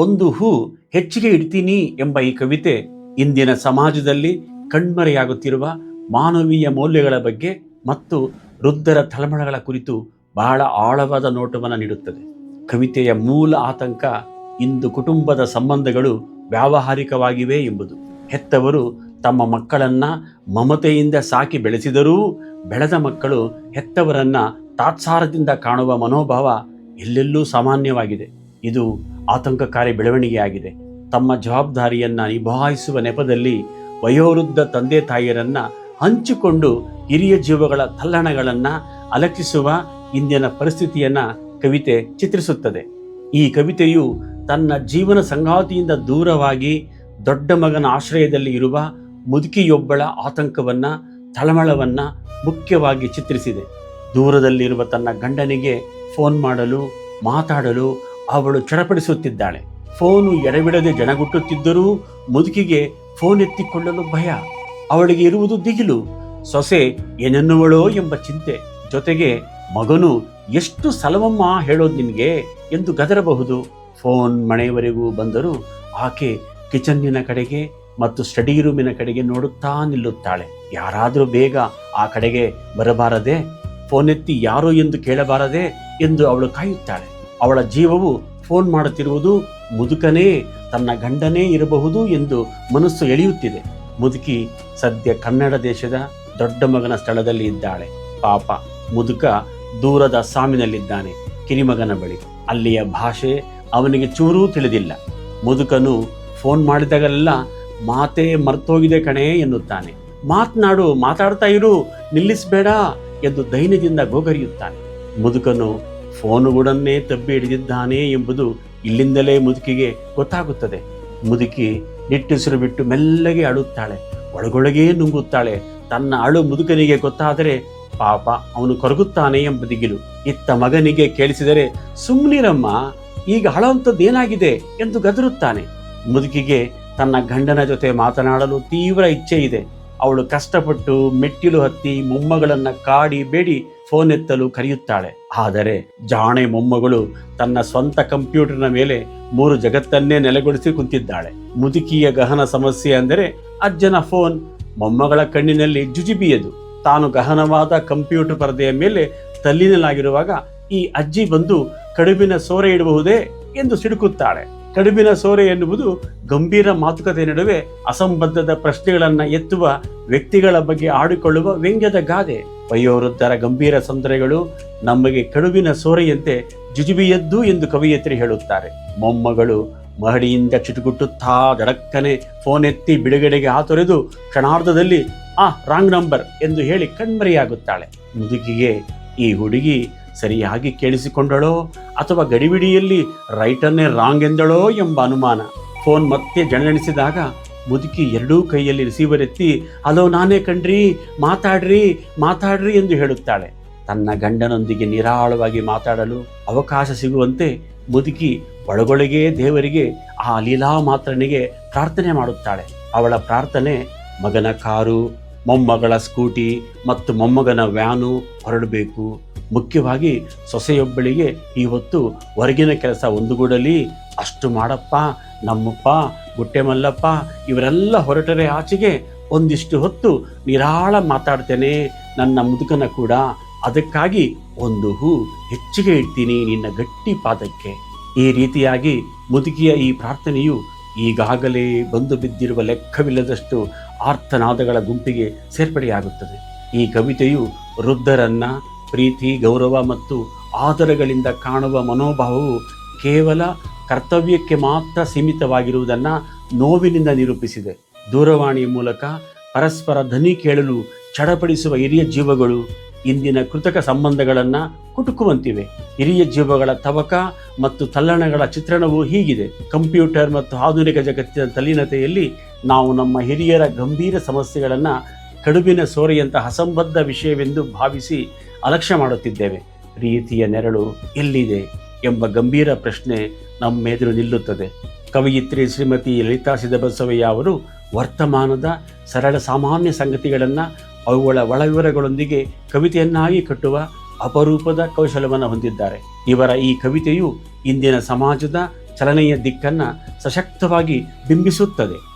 ಒಂದು ಹೂ ಹೆಚ್ಚಿಗೆ ಇಡ್ತೀನಿ ಎಂಬ ಈ ಕವಿತೆ ಇಂದಿನ ಸಮಾಜದಲ್ಲಿ ಕಣ್ಮರೆಯಾಗುತ್ತಿರುವ ಮಾನವೀಯ ಮೌಲ್ಯಗಳ ಬಗ್ಗೆ ಮತ್ತು ವೃದ್ಧರ ತಳಮಳಗಳ ಕುರಿತು ಬಹಳ ಆಳವಾದ ನೋಟವನ್ನು ನೀಡುತ್ತದೆ. ಕವಿತೆಯ ಮೂಲ ಆತಂಕ ಇಂದು ಕುಟುಂಬದ ಸಂಬಂಧಗಳು ವ್ಯಾವಹಾರಿಕವಾಗಿವೆ ಎಂಬುದು. ಹೆತ್ತವರು ತಮ್ಮ ಮಕ್ಕಳನ್ನ ಮಮತೆಯಿಂದ ಸಾಕಿ ಬೆಳೆಸಿದರೂ ಬೆಳೆದ ಮಕ್ಕಳು ಹೆತ್ತವರನ್ನ ತಾತ್ಸಾರದಿಂದ ಕಾಣುವ ಮನೋಭಾವ ಎಲ್ಲೆಲ್ಲೂ ಸಾಮಾನ್ಯವಾಗಿದೆ. ಇದು ಆತಂಕಕಾರಿ ಬೆಳವಣಿಗೆಯಾಗಿದೆ. ತಮ್ಮ ಜವಾಬ್ದಾರಿಯನ್ನ ನಿಭಾಯಿಸುವ ನೆಪದಲ್ಲಿ ವಯೋವೃದ್ಧ ತಂದೆ ತಾಯಿಯರನ್ನ ಹಂಚಿಕೊಂಡು ಹಿರಿಯ ಜೀವಗಳ ತಲ್ಲಣಗಳನ್ನ ಅಲಕ್ಷಿಸುವ ಇಂದಿನ ಪರಿಸ್ಥಿತಿಯನ್ನ ಕವಿತೆ ಚಿತ್ರಿಸುತ್ತದೆ. ಈ ಕವಿತೆಯು ತನ್ನ ಜೀವನ ಸಂಗಾತಿಯಿಂದ ದೂರವಾಗಿ ದೊಡ್ಡ ಮಗನ ಆಶ್ರಯದಲ್ಲಿ ಇರುವ ಮುದುಕಿಯೊಬ್ಬಳ ಆತಂಕವನ್ನ ತಳಮಳವನ್ನ ಮುಖ್ಯವಾಗಿ ಚಿತ್ರಿಸಿದೆ. ದೂರದಲ್ಲಿರುವ ತನ್ನ ಗಂಡನಿಗೆ ಫೋನ್ ಮಾಡಲು ಮಾತಾಡಲು ಅವಳು ಚಡಪಡಿಸುತ್ತಿದ್ದಾಳೆ. ಫೋನು ಎಡಬಿಡದೆ ಜನಗುಟ್ಟುತ್ತಿದ್ದರೂ ಮುದುಕಿಗೆ ಫೋನ್ ಎತ್ತಿಕೊಳ್ಳಲು ಭಯ. ಅವಳಿಗೆ ಇರುವುದು ದಿಗಿಲು. ಸೊಸೆ ಏನೆನ್ನುವಳೋ ಎಂಬ ಚಿಂತೆ. ಜೊತೆಗೆ ಮಗನು ಎಷ್ಟು ಸಲವಮ್ಮ ಹೇಳೋದು ನಿನಗೆ ಎಂದು ಗದರಬಹುದು. ಫೋನ್ ಮನೆಯವರೆಗೂ ಬಂದರೂ ಆಕೆ ಕಿಚನ್ನಿನ ಕಡೆಗೆ ಮತ್ತು ಸ್ಟಡಿ ರೂಮಿನ ಕಡೆಗೆ ನೋಡುತ್ತಾ ನಿಲ್ಲುತ್ತಾಳೆ. ಯಾರಾದರೂ ಬೇಗ ಆ ಕಡೆಗೆ ಬರಬಾರದೆ, ಫೋನ್ ಎತ್ತಿ ಯಾರೋ ಎಂದು ಕೇಳಬಾರದೆ ಎಂದು ಅವಳು ಕಾಯುತ್ತಾಳೆ. ಅವಳ ಜೀವವು ಫೋನ್ ಮಾಡುತ್ತಿರುವುದು ಮುದುಕನೇ ತನ್ನ ಗಂಡನೇ ಇರಬಹುದು ಎಂದು ಮನಸ್ಸು ಎಳೆಯುತ್ತಿದೆ. ಮುದುಕಿ ಸದ್ಯ ಕನ್ನಡ ದೇಶದ ದೊಡ್ಡ ಮಗನ ಸ್ಥಳದಲ್ಲಿ ಇದ್ದಾಳೆ. ಪಾಪ ಮುದುಕ ದೂರದ ಅಸ್ಸಾಮಿನಲ್ಲಿದ್ದಾನೆ, ಕಿರಿಮಗನ ಬಳಿ. ಅಲ್ಲಿಯ ಭಾಷೆ ಅವನಿಗೆ ಚೂರೂ ತಿಳಿದಿಲ್ಲ. ಮುದುಕನು ಫೋನ್ ಮಾಡಿದಾಗಲೆಲ್ಲ ಮಾತೇ ಮರ್ತೋಗಿದೆ ಕಣೇ ಎನ್ನುತ್ತಾನೆ. ಮಾತಾಡ್ತಾ ಇರು, ನಿಲ್ಲಿಸಬೇಡ ಎಂದು ದೈನ್ಯದಿಂದ ಗೋಗರಿಯುತ್ತಾನೆ. ಮುದುಕನು ಫೋನುಗಳನ್ನೇ ತಬ್ಬಿ ಹಿಡಿದಿದ್ದಾನೆ ಎಂಬುದು ಇಲ್ಲಿಂದಲೇ ಮುದುಕಿಗೆ ಗೊತ್ತಾಗುತ್ತದೆ. ಮುದುಕಿ ನಿಟ್ಟುಸಿರು ಬಿಟ್ಟು ಮೆಲ್ಲಗೆ ಅಳುತ್ತಾಳೆ. ಒಳಗೊಳಗೇ ನುಂಗುತ್ತಾಳೆ. ತನ್ನ ಅಳು ಮುದುಕನಿಗೆ ಗೊತ್ತಾದರೆ ಪಾಪ ಅವನು ಕೊರಗುತ್ತಾನೆ ಎಂಬ ದಿಗಿಲು. ಇತ್ತ ಮಗನಿಗೆ ಕೇಳಿಸಿದರೆ ಸುಮ್ಮನಿರಮ್ಮ, ಈಗ ಅಳುವಂಥದ್ದೇನಾಗಿದೆ ಎಂದು ಗದರುತ್ತಾನೆ. ಮುದುಕಿಗೆ ತನ್ನ ಗಂಡನ ಜೊತೆ ಮಾತನಾಡಲು ತೀವ್ರ ಇಚ್ಛೆ ಇದೆ. ಅವಳು ಕಷ್ಟಪಟ್ಟು ಮೆಟ್ಟಿಲು ಹತ್ತಿ ಮೊಮ್ಮಗಳನ್ನ ಕಾಡಿ ಬೇಡಿ ಫೋನ್ ಎತ್ತಲು ಕರೆಯುತ್ತಾಳೆ. ಆದರೆ ಜಾಣೆ ಮೊಮ್ಮಗಳು ತನ್ನ ಸ್ವಂತ ಕಂಪ್ಯೂಟರ್ನ ಮೇಲೆ 3 ಜಗತ್ತನ್ನೇ ನೆಲೆಗೊಳಿಸಿ ಕುಂತಿದ್ದಾಳೆ. ಮುದುಕಿಯ ಗಹನ ಸಮಸ್ಯೆ ಅಂದರೆ ಅಜ್ಜನ ಫೋನ್. ಮೊಮ್ಮಗಳ ಕಣ್ಣಿನಲ್ಲಿ ಜುಜಿಬಿಯದು. ತಾನು ಗಹನವಾದ ಕಂಪ್ಯೂಟರ್ ಪರದೆಯ ಮೇಲೆ ತಲ್ಲೀನಲಾಗಿರುವಾಗ ಈ ಅಜ್ಜಿ ಬಂದು ಕಡುಬಿನ ಸೋರೆ ಇಡಬಹುದೇ ಎಂದು ಸಿಡುಕುತ್ತಾಳೆ. ಕಡುಬಿನ ಸೋರೆ ಎನ್ನುವುದು ಗಂಭೀರ ಮಾತುಕತೆ ನಡುವೆ ಅಸಂಬದ್ಧದ ಪ್ರಶ್ನೆಗಳನ್ನ ಎತ್ತುವ ವ್ಯಕ್ತಿಗಳ ಬಗ್ಗೆ ಆಡಿಕೊಳ್ಳುವ ವ್ಯಂಗ್ಯದ ಗಾದೆ. ವಯೋವೃದ್ಧರ ಗಂಭೀರ ತೊಂದರೆಗಳು ನಮಗೆ ಕಡುಬಿನ ಸೋರೆಯಂತೆ ಜುಜುಬಿಯದ್ದು ಎಂದು ಕವಿಯತ್ರಿ ಹೇಳುತ್ತಾರೆ. ಮೊಮ್ಮಗಳು ಮಹಡಿಯಿಂದ ಚಿಟುಗುಟ್ಟುತ್ತಾ ದಡಕ್ಕನೆ ಫೋನ್ ಎತ್ತಿ ಬಿಡುಗಡೆಗೆ ಹಾತೊರೆದು ಕ್ಷಣಾರ್ಧದಲ್ಲಿ ರಾಂಗ್ ನಂಬರ್ ಎಂದು ಹೇಳಿ ಕಣ್ಮರೆಯಾಗುತ್ತಾಳೆ. ಮುದುಕಿಗೆ ಈ ಹುಡುಗಿ ಸರಿಯಾಗಿ ಕೇಳಿಸಿಕೊಂಡಳೋ ಅಥವಾ ಗಡಿಬಿಡಿಯಲ್ಲಿ ರೈಟನ್ನೇ ರಾಂಗ್ ಎಂದಳೋ ಎಂಬ ಅನುಮಾನ. ಫೋನ್ ಮತ್ತೆ ಜಣಜಣಿಸಿದಾಗ ಮುದುಕಿ ಎರಡೂ ಕೈಯಲ್ಲಿ ರಿಸೀವರ್ ಎತ್ತಿ ಹಲೋ ನಾನೇ ಕಣ್ರಿ, ಮಾತಾಡ್ರಿ ಎಂದು ಹೇಳುತ್ತಾಳೆ. ತನ್ನ ಗಂಡನೊಂದಿಗೆ ನಿರಾಳವಾಗಿ ಮಾತಾಡಲು ಅವಕಾಶ ಸಿಗುವಂತೆ ಮುದುಕಿ ಒಳಗೊಳಗೆ ದೇವರಿಗೆ ಆ ಲೀಲಾ ಮಾತ್ರನಿಗೆ ಪ್ರಾರ್ಥನೆ ಮಾಡುತ್ತಾಳೆ. ಅವಳ ಪ್ರಾರ್ಥನೆ ಮಗನ ಕಾರು, ಮೊಮ್ಮಗಳ ಸ್ಕೂಟಿ ಮತ್ತು ಮೊಮ್ಮಗನ ವ್ಯಾನು ಹೊರಡಬೇಕು. ಮುಖ್ಯವಾಗಿ ಸೊಸೆಯೊಬ್ಬಳಿಗೆ ಈ ಹೊತ್ತು ಹೊರಗಿನ ಕೆಲಸ ಒಂದುಗೂಡಲಿ, ಅಷ್ಟು ಮಾಡಪ್ಪ, ನಮ್ಮಪ್ಪ, ಗುಟ್ಟೆ ಮಲ್ಲಪ್ಪ ಇವರೆಲ್ಲ ಹೊರಟರೆ ಆಚೆಗೆ ಒಂದಿಷ್ಟು ಹೊತ್ತು ನಿರಾಳ ಮಾತಾಡ್ತೇನೆ ನನ್ನ ಮುದುಕನ ಕೂಡ. ಅದಕ್ಕಾಗಿ ಒಂದು ಹೂ ಹೆಚ್ಚಿಗೆ ಇಡ್ತೀನಿ ನಿನ್ನ ಗಟ್ಟಿ ಪಾದಕ್ಕೆ. ಈ ರೀತಿಯಾಗಿ ಮುದುಕಿಯ ಈ ಪ್ರಾರ್ಥನೆಯು ಈಗಾಗಲೇ ಬಂದು ಬಿದ್ದಿರುವ ಲೆಕ್ಕವಿಲ್ಲದಷ್ಟು ಆರ್ತನಾದಗಳ ಗುಂಪಿಗೆ ಸೇರ್ಪಡೆಯಾಗುತ್ತದೆ. ಈ ಕವಿತೆಯು ವೃದ್ಧರನ್ನ ಪ್ರೀತಿ, ಗೌರವ ಮತ್ತು ಆದರಗಳಿಂದ ಕಾಣುವ ಮನೋಭಾವವು ಕೇವಲ ಕರ್ತವ್ಯಕ್ಕೆ ಮಾತ್ರ ಸೀಮಿತವಾಗಿರುವುದನ್ನು ನೋವಿನಿಂದ ನಿರೂಪಿಸಿದೆ. ದೂರವಾಣಿಯ ಮೂಲಕ ಪರಸ್ಪರ ಧ್ವನಿ ಕೇಳಲು ಚಡಪಡಿಸುವ ಹಿರಿಯ ಜೀವಗಳು ಇಂದಿನ ಕೃತಕ ಸಂಬಂಧಗಳನ್ನು ಕುಟುಕುವಂತಿವೆ. ಹಿರಿಯ ಜೀವಗಳ ತವಕ ಮತ್ತು ತಲ್ಲಣಗಳ ಚಿತ್ರಣವು ಹೀಗಿದೆ. ಕಂಪ್ಯೂಟರ್ ಮತ್ತು ಆಧುನಿಕ ಜಗತ್ತಿನ ತಲ್ಲೀನತೆಯಲ್ಲಿ ನಾವು ನಮ್ಮ ಹಿರಿಯರ ಗಂಭೀರ ಸಮಸ್ಯೆಗಳನ್ನು ಕಡುಬಿನ ಸೋರೆಯಂತಹ ಅಸಂಬದ್ಧ ವಿಷಯವೆಂದು ಭಾವಿಸಿ ಅಲಕ್ಷ್ಯ ಮಾಡುತ್ತಿದ್ದೇವೆ. ಪ್ರೀತಿಯ ನೆರಳು ಎಲ್ಲಿದೆ ಎಂಬ ಗಂಭೀರ ಪ್ರಶ್ನೆ ನಮ್ಮೆದುರು ನಿಲ್ಲುತ್ತದೆ. ಕವಯಿತ್ರಿ ಶ್ರೀಮತಿ ಲಲಿತಾ ಸಿದ್ದಬಸವಯ್ಯ ಅವರು ವರ್ತಮಾನದ ಸರಳ ಸಾಮಾನ್ಯ ಸಂಗತಿಗಳನ್ನು ಅವುಗಳ ಒಳವಿವರಗಳೊಂದಿಗೆ ಕವಿತೆಯನ್ನಾಗಿ ಕಟ್ಟುವ ಅಪರೂಪದ ಕೌಶಲವನ್ನು ಹೊಂದಿದ್ದಾರೆ. ಇವರ ಈ ಕವಿತೆಯು ಇಂದಿನ ಸಮಾಜದ ಚಲನೆಯ ದಿಕ್ಕನ್ನು ಸಶಕ್ತವಾಗಿ ಬಿಂಬಿಸುತ್ತದೆ.